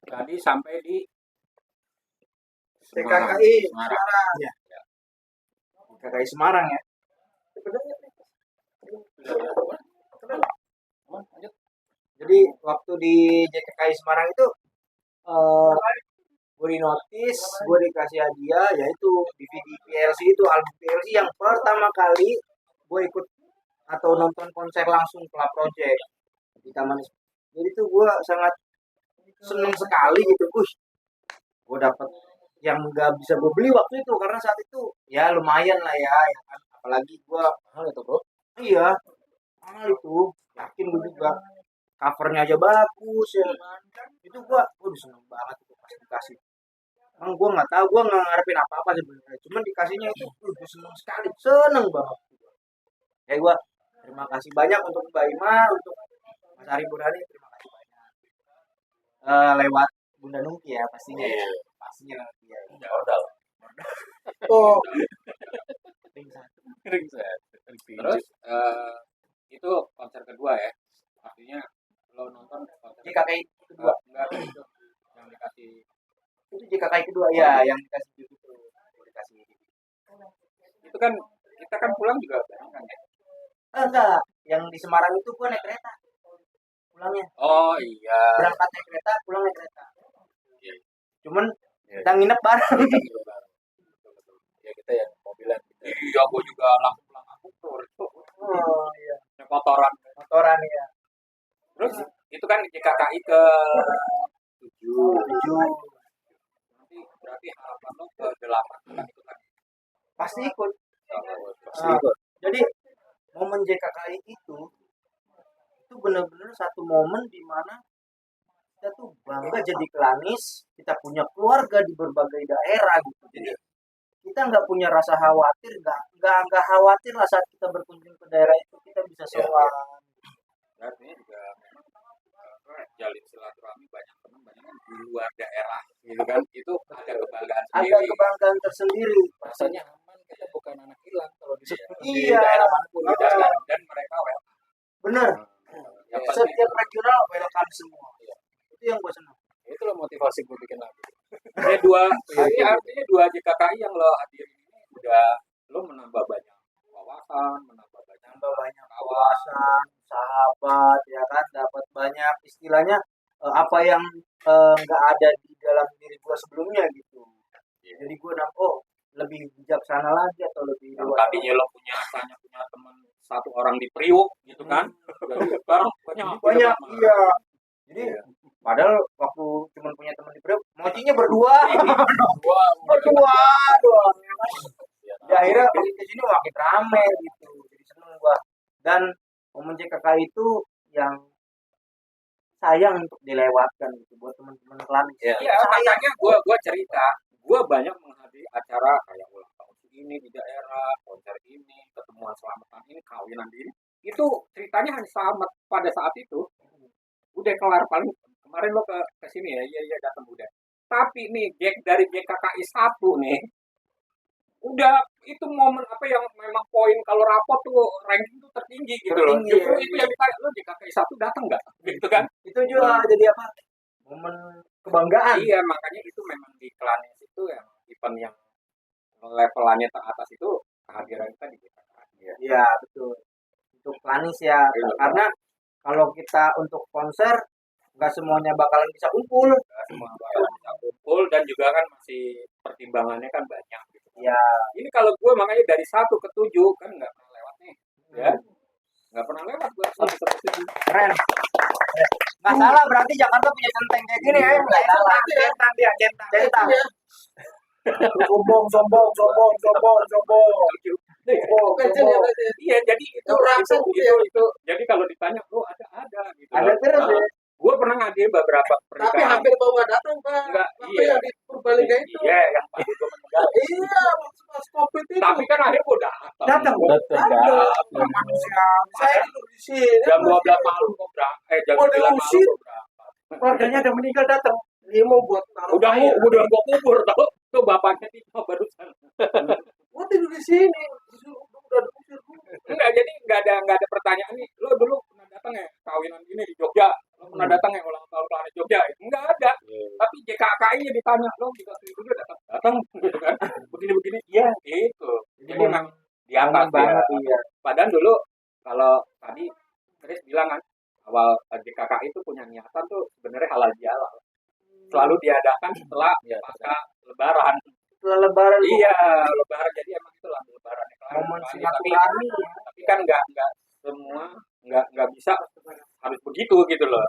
Jadi sampai di Semarang. TKKI Semarang. Semarang. Ya. TKKI Semarang ya. Lanjut. Jadi waktu di JKKI Semarang itu gue di notis, gue dikasih hadiah yaitu DVD PLC itu album PLC yang pertama kali gue ikut atau nonton konser langsung Club Project di Taman. Jadi tuh gue sangat seneng sekali gitu, Gus. Gue dapet yang nggak bisa gue beli waktu itu karena saat itu ya lumayan lah ya, ya kan? Apalagi gue Mahal itu, Bro. iya mahal itu, yakin gue juga covernya aja bagus ya kan. Itu gue udah seneng banget itu pas dikasih. Emang gue nggak tahu, gue nggak ngarepin apa-apa sebenarnya. Cuman dikasihnya itu, gue seneng sekali, seneng banget. Ya gue terima kasih banyak untuk Mbak Ima, untuk Mas Ari Burhani, terima kasih banyak. Lewat Bunda Nungki ya pastinya ya, pastinya nanti ya. Modal. Oh, Ring set. Terus itu konser kedua ya. Artinya lo nonton konser JKKI kedua, enggak itu yang dikasih itu JKKI kedua ya, yang dikasih itu, dikasih. itu kan kita kan pulang juga bareng kan ya. Enggak, yang di Semarang itu gue naik kereta pulangnya, Oh iya. berangkat naik kereta, pulang naik kereta. Iya. Cuman Iya. kita nginep bareng. Kita juga bareng. Betul. Ya kita yang mobilan. Iya, gua juga langsung pulang aku tur. Oh iya, Naik motoran. motoran ya. Terus itu kan JKKI ke 7. Tujuh. Nanti berarti harapan lo ke 8 kan itu kan. Pasti ikut. Pasti Nah, ikut. jadi momen JKKI itu benar-benar satu momen di mana kita tuh bangga jadi Klanis, kita punya keluarga di berbagai daerah gitu. Jadi kita nggak punya rasa khawatir, nggak khawatir lah saat kita berkunjung ke daerah itu kita bisa Ya, sowan. artinya juga memang jalin silaturahmi banyak teman banyak kan di luar daerah gitu kan, itu ada kebanggaan Ada sendiri, kebanggaan tersendiri. rasanya aman, kita bukan anak hilang kalau di Iya. daerah manapun gitu kan. Dan mereka welcome. Bener. Yang pasti Setiap regional welcome semua. Itu yang gue senang. itu loh motivasi gue bikin lagu. Artinya dua JKKI yang lo hadirin ini udah lo menambah banyak wawasan, menambah banyak Kawasan, sahabat, ya kan, dapat banyak istilahnya apa yang nggak ada di dalam diri gue sebelumnya gitu. Jadi gue lebih bijaksana lagi atau lebih yang dewasa. tadinya lo punya teman satu orang di Priuk gitu kan. Jadi sekarang Banyak, iya. Jadi padahal waktu cuma punya teman di Priok, mocinya berdua. Berdua doang. Ya, akhirnya makin kesini makin rame gitu. Jadi seneng gua. Dan momen JKK itu yang sayang untuk dilewatkan gitu buat teman-teman Klanis. Iya, makanya gua cerita, gua banyak menghadiri acara kayak ulang tahun ini di daerah, konser ini, ketemuan selamatan ini, kawinan ini. Itu ceritanya hanya selamat pada saat itu. Udah kelar, paling kemarin lo ke sini ya, iya datang udah. Tapi nih dari JKKI 1 nih, udah itu momen apa yang memang poin kalau rapot tuh ranking tuh tertinggi gitu loh. Tertinggi, Justru ya. itu yang ditanya, lo JKKI 1 datang nggak? Gitu kan? Itu juga jadi apa? Momen kebanggaan. Iya, makanya itu memang di Klanis itu yang event yang levelannya teratas itu kehadiran kita di JKKI. Iya, betul. Untuk Klanis ya, karena kalau kita untuk konser nggak semuanya bakalan bisa kumpul. Semua bakalan bisa kumpul dan juga kan masih pertimbangannya kan banyak gitu. Ya, Ini kalau gue makanya dari 1 ke 7 kan nggak pernah lewat nih, ya nggak pernah lewat gue 1 sampai 7. keren. Nggak salah, berarti Jakarta punya centeng kayak gini ya, nggak salah. Centang. Sombong. Iya, jadi itu. Jadi kalau ditanya, lo ada gitu. Ada terus ya. Gue pernah ngadain beberapa pernikahan. Tapi hampir mau nggak datang, Pak. Enggak, Waktu iya. yang di Purbalingga itu. Iya, yang pas gue meninggal. Iya, pas COVID itu. Tapi kan akhirnya gue datang. Manusia. Saya duduk di sini. Jam 12 malam gue berangkat. Jam 9 malam gue berangkat. Keluarganya ada meninggal datang. Dia mau buat taruh air. Udah gue kubur tau. Tuh bapaknya Tito barusan. Gua tidur di sini. Udah diusir. Enggak, jadi enggak ada pertanyaan nih. Lo dulu pernah datang ya kawinan gini di Jogja? Lo pernah datang ya ulang tahun Planet Jogja? Enggak ada. Tapi JKKI-nya ditanya, lo juga juga datang, datang gitu kan? Begini-begini, iya gitu. Jadi memang di atas Momen banget ya. iya. Padahal dulu kalau tadi Chris bilang kan awal JKKI itu punya niatan tuh sebenarnya halal bihalal. Selalu diadakan setelah pasca Lebaran. Setelah lebaran Iya, Lebaran jadi emang itulah Lebaran. momen Tapi silaturahmi ya. tapi kan nggak semua nggak bisa harus begitu gitu loh.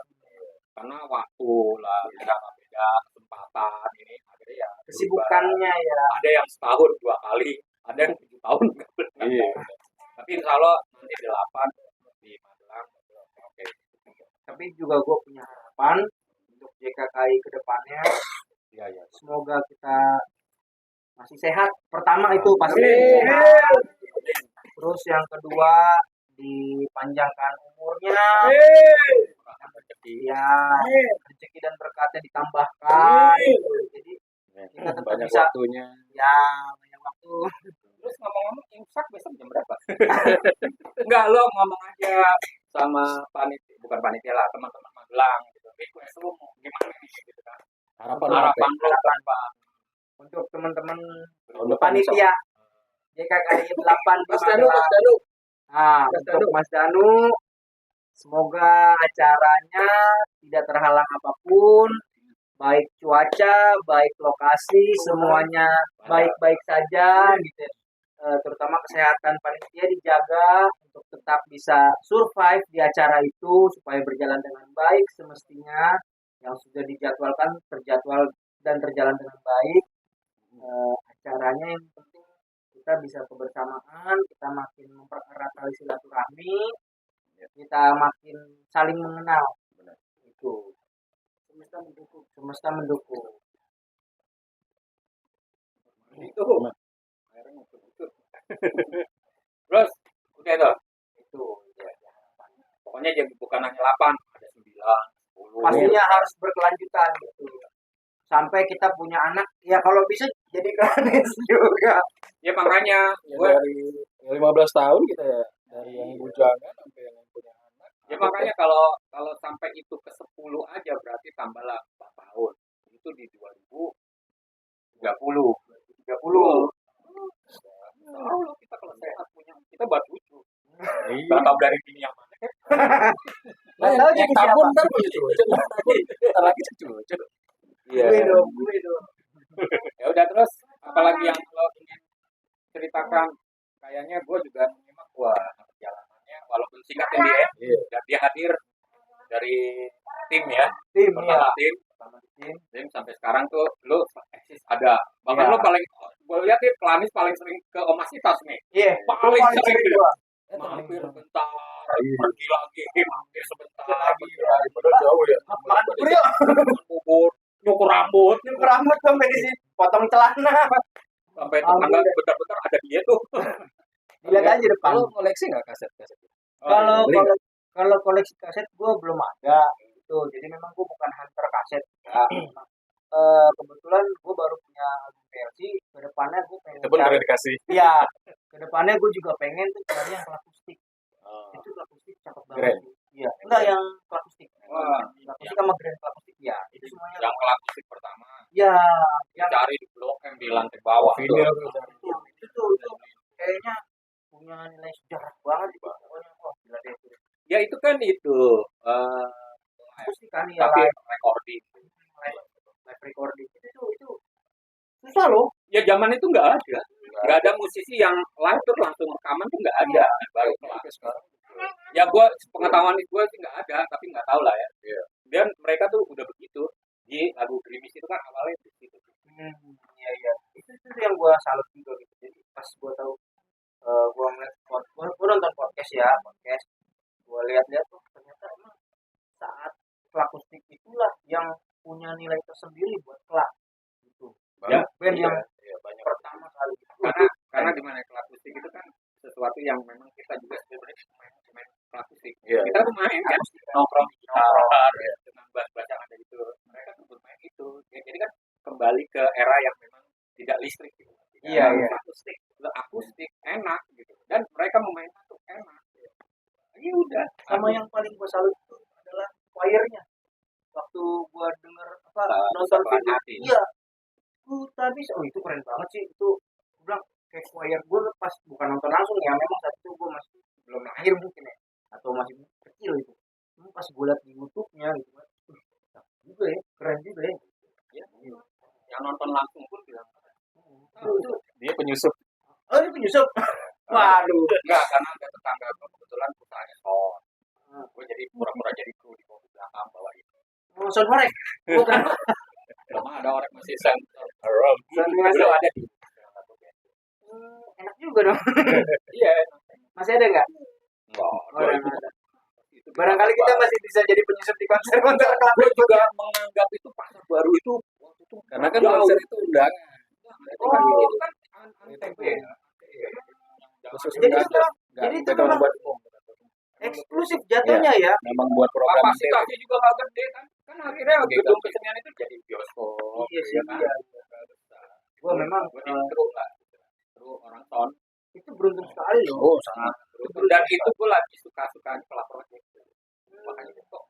Karena waktu lah beda kesempatan ini akhirnya ya berubah. Kesibukannya ya. Ada yang setahun 2 kali, ada yang 7 tahun nggak pernah. Iya. Tapi insya Allah nanti 8 di Magelang. Oke. Tapi juga gue punya harapan untuk JKKI ke depannya. Iya ya. Semoga kita masih sehat. Pertama itu pasti Amin. sehat. Terus yang kedua dipanjangkan umurnya. Ya, rezeki dan berkatnya ditambahkan. Jadi kita tetap Banyak bisa waktunya. ya banyak waktu. Terus ngomong-ngomong imsak besok jam berapa? Enggak, lo ngomong aja sama panitia, bukan panitia lah, teman-teman Magelang gitu. Request lo mau gimana nih gitu kan. Harapan lo Pak. Untuk teman-teman Tahun depan panitia JKKI 8 di Mas Danu, Mas Magelang. Danu. Nah, Mas untuk Danu. Mas Danu, semoga acaranya tidak terhalang apapun, baik cuaca, baik lokasi, semuanya baik-baik saja gitu. Terutama kesehatan panitia dijaga untuk tetap bisa survive di acara itu supaya berjalan dengan baik semestinya, yang sudah dijadwalkan terjadwal dan terjalan dengan baik. Acaranya yang penting kita bisa kebersamaan, kita makin mempererat tali silaturahmi, kita makin saling mengenal. Itu semesta mendukung. Itu. Terus udah itu. Itu ya. Pokoknya jadi bukan hanya 8, ada 9, 10. Pastinya harus berkelanjutan gitu. Sampai kita punya anak, ya kalau bisa jadi kronis juga. Ya makanya Ya, gue dari 15 tahun kita ya, dari yang bujangan sampai yang punya anak. ya makanya kalau sampai itu ke 10 aja berarti tambahlah 4 tahun. Itu di 2030. 30. Tahu loh kita kalau sehat punya kita buat lucu. Nggak tahu dari sini yang mana. Nggak tahu jadi Yang tabun siapa. ntar punya cucu. Ntar lagi cucu. Iya. Gue dong. Ya udah terus apalagi yang lo ingin ceritakan? Kayaknya gue juga menyimak perjalanannya walaupun singkat ini ya. Iya. Dan dia hadir dari tim ya. Tim ya. Pertama tim sampai sekarang tuh lo eksis ada. Bahkan Iya. lo paling gue lihat nih Planis paling sering ke Omasitas nih. Iya. Paling sering gitu. gua. Mampir sebentar, pergi lagi, mampir sebentar lagi. Padahal jauh ya. Makan bubur yuk. Bubur, nyukur rambut, Nyukur rambut sampai di sini. Potong celana. sampai tetangga bentar-bentar ada dia tuh. Dilihat aja depan. Kalau koleksi nggak kaset-kaset? Kalau beli nggak? kalau koleksi kaset gue belum ada gitu. Jadi memang gue bukan hunter kaset. Ya. Kebetulan gue baru punya album versi. Kedepannya gue pengen Itu pun cari. udah dikasih. Iya. Kedepannya gue juga pengen tuh cari yang akustik. Itu akustik cakep banget. Grand. Iya. Enggak yang akustik. Wah, Akustik sama grand akustik ya. Itu semuanya. yang klasik pertama Ya. Yang cari di blok M di lantai bawah tuh. Vinyl itu kayaknya punya nilai sejarah banget itu. Pokoknya wah gila deh itu. Ya itu kan itu Akustik kan ya tapi live recording. recording itu susah loh. Ya zaman itu nggak ada musisi yang live tuh langsung rekaman tuh nggak ada. Baru sekarang. ya gue pengetahuan gue sih nggak ada tapi nggak tahu lah ya. Dan mereka tuh udah begitu di lagu Gerimis itu kan awalnya begitu. Iya. Itu yang gue salut juga gitu. Jadi pas gue tahu gue ngeliat gue nonton podcast, gue lihat tuh ternyata emang saat akustik itulah yang punya nilai tersendiri buat kelak gitu. Ya, Band yang banyak. pertama kali karena gimana akustik itu kan sesuatu yang memang kita juga sebenarnya main akustik. Iya. Kita tuh main kan nongkrong di gitar dengan bass yang ada itu. Mereka tuh bermain itu. Ya, jadi kan kembali ke era yang memang tidak listrik gitu. Iya. Akustik enak gitu. Dan mereka memainkan tuh enak. Ini udah sama yang paling gue salut itu adalah choirnya. begitu gua denger apa nonton Pelan video, hati. iya, ku tak bisa. Oh itu keren banget sih itu. Gua bilang kayak choir gue pas bukan nonton langsung ya, memang saat itu gue masih belum lahir mungkin ya, atau masih kecil itu. Cuma pas gue liat di YouTube-nya gitu kan, cakep juga ya, keren juga ya. Ya, yang nonton langsung pun bilang Itu dia penyusup. oh ini penyusup. Waduh. Enggak, karena ada tetangga gue kebetulan perusahaannya sound. Gue jadi pura-pura jadi kru di belakang bawa itu. Oh, sound horeg. Bukan. Belum ada orang masih center. Belum ada di. Enak juga dong. Iya. Masih ada nggak? Enggak. Oh, udah nggak ada. Barangkali kita masih bisa jadi penyusup di konser-konser Gue juga menganggap itu pasar baru itu waktu itu Karena kan konser itu undangan. Oh, itu kan antv. Khusus Jadi undangan. itu- Nggak, jadi itu bukan memang buat umum. eksklusif jatuhnya ya. Memang buat program Kapasitasnya juga nggak gede kan? Kan akhirnya gedung kesenian itu jadi bioskop. Iya sih, ya kan? iya. Gua memang Gue seru nggak? Seru orang sound. itu beruntung sekali loh. Oh, sangat. Dan itu gue lagi suka-suka Club Project. Makanya itu kok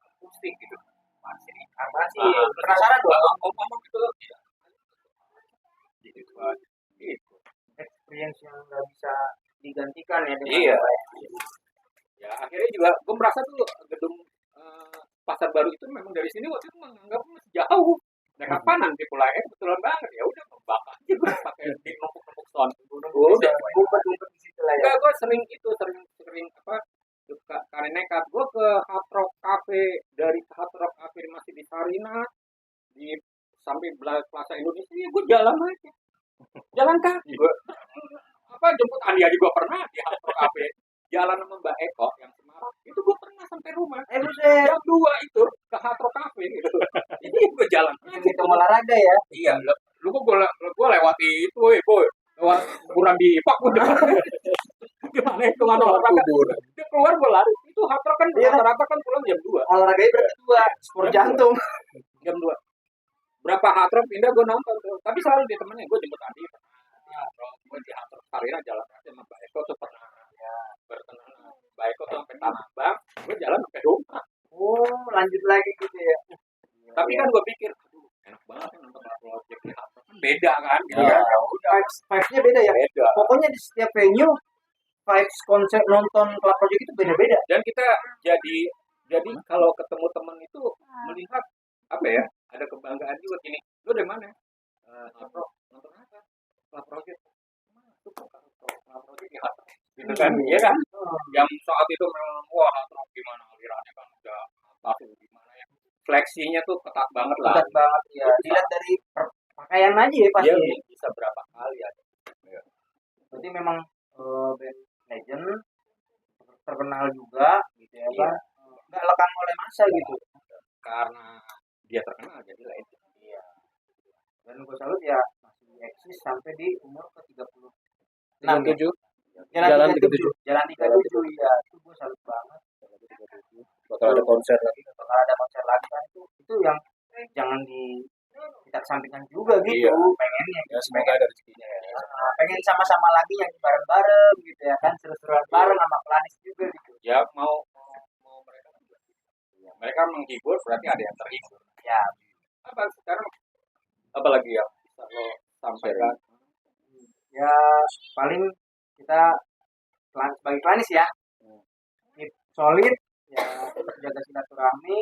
akustik gitu. Masih Apa sih? Penasaran dong. ngomong gitu loh. Gitu. Gitu. Experience yang nggak bisa digantikan ya dengan Iya. baik. Ya akhirnya juga gue merasa tuh gedung pasar baru itu memang dari sini waktu itu menganggap masih jauh. Nah kapan nanti pulangnya kebetulan banget ya udah membakar aja gue pakai di numpuk-numpuk sound. Udah ngumpet-ngumpet di situ lah ya. Enggak, gue sering apa karena nekat gue ke Hard Rock Cafe, dari Hard Rock Cafe masih di Sarina di samping Plaza Indonesia gue jalan aja jalan kaki gue apa jemput Andi aja gue pernah di Hard Rock Cafe jalan sama Mbak Eko yang Semarang itu gue pernah sampai rumah Buset. jam 2 itu ke Hard Rock Cafe gitu ini gue jalan Itu olahraga ya. iya lu gue lewati itu boy lewat kuburan di Pak udah gimana itu nggak olahraga dia keluar gue lari itu Hard Rock kan Iya. rata-rata kan pulang jam 2 Olahraganya berarti dua, sport jantung. jam 2 berapa Hard Rock pindah gue nonton tuh tapi selalu ditemenin gue jemput Andi gue di Hard Rock Sarina jalan aja sama Mbak Eko tuh pernah ya bertenanan Mbak Eko tuh sampai Tanah Abang gue jalan sampai rumah Oh, lanjut lagi gitu ya. tapi kan gue pikir aduh enak banget kan nonton Project di Hard Rock kan beda kan gitu Iya. kan Vibes-nya beda ya. beda Pokoknya di setiap venue vibes konser nonton Club Project itu beda-beda. dan kita jadi kalau ketemu teman itu melihat apa ya ada kebanggaan juga gini lu dari mana Hard Rock nonton apa Club Project itu Club Project ya Hard Rock gitu kan iya kan yang saat itu memang wah Hard Rock gimana alirannya kan udah apa tuh gimana ya fleksinya tuh ketat banget lah Berat banget ya. Dilihat dari pakaian aja ya pasti. dia bisa berapa kali ya Berarti memang band legend terkenal juga gitu ya Iya. kan. Nggak lekang oleh masa gitu. karena dia terkenal jadi legend Iya. Dan gue salut ya masih eksis sampai di umur ke 36. 37. Jalan Jalan 37. Jalan 37 ya. Itu gue salut banget. Bakal ada konser lagi. Bakal ada konser lagi kan itu yang jangan kita kesampingkan juga gitu. Iya. Pengennya Ya semoga ada rezekinya ya. pengen sama-sama lagi yang bareng-bareng gitu ya kan, seru-seruan bareng sama Planis juga gitu. ya mau mereka mereka menghibur berarti ada yang terhibur Ya, apa sekarang apalagi yang bisa lo sampaikan ya paling kita sebagai Planis ya keep solid ya, tetap jaga silaturahmi,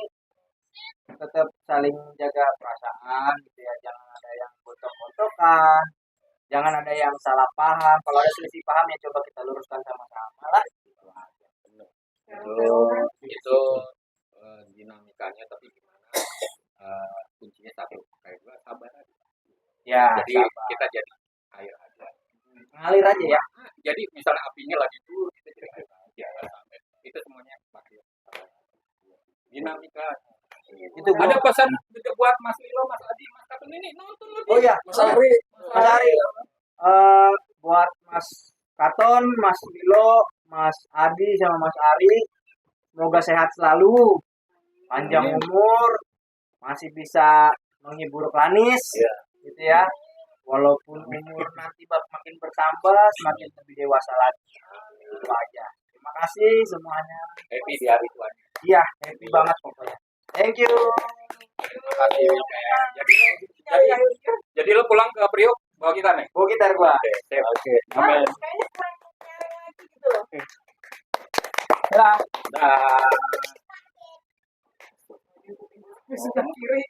tetap saling jaga perasaan gitu ya, jangan ada yang gontok-gontokan, jangan ada yang salah paham. Kalau ada selisih paham ya coba kita luruskan sama-sama lah gitu aja. itu dinamikanya tapi gimana kuncinya satu kayak gue sabar aja Ya, jadi sabar. kita jadi air aja Ngalir aja ya. jadi misalnya apinya lagi dulu kita jadi air aja sampai itu semuanya pakai dinamika Itu ada pesan juga buat Mas Lilo, Mas Adi, Mas Katun ini nonton lebih Oh ya, Mas Ari. Mas Ari, buat Mas Katon, Mas Lilo, Mas Adi sama Mas Ari, semoga sehat selalu, panjang umur, masih bisa menghibur Planis, gitu ya. Walaupun umur nanti makin bertambah, semakin lebih dewasa lagi. Itu aja. Terima kasih semuanya. happy di hari tuanya Iya, happy banget pokoknya. Thank you. Terima kasih. Jadi lo pulang ke Priok bawa gitar nih. Bawa gitar gua. Oke. Amin. Kayaknya kurang lagi gitu loh. Dah. Dah. Di sebelah kiri.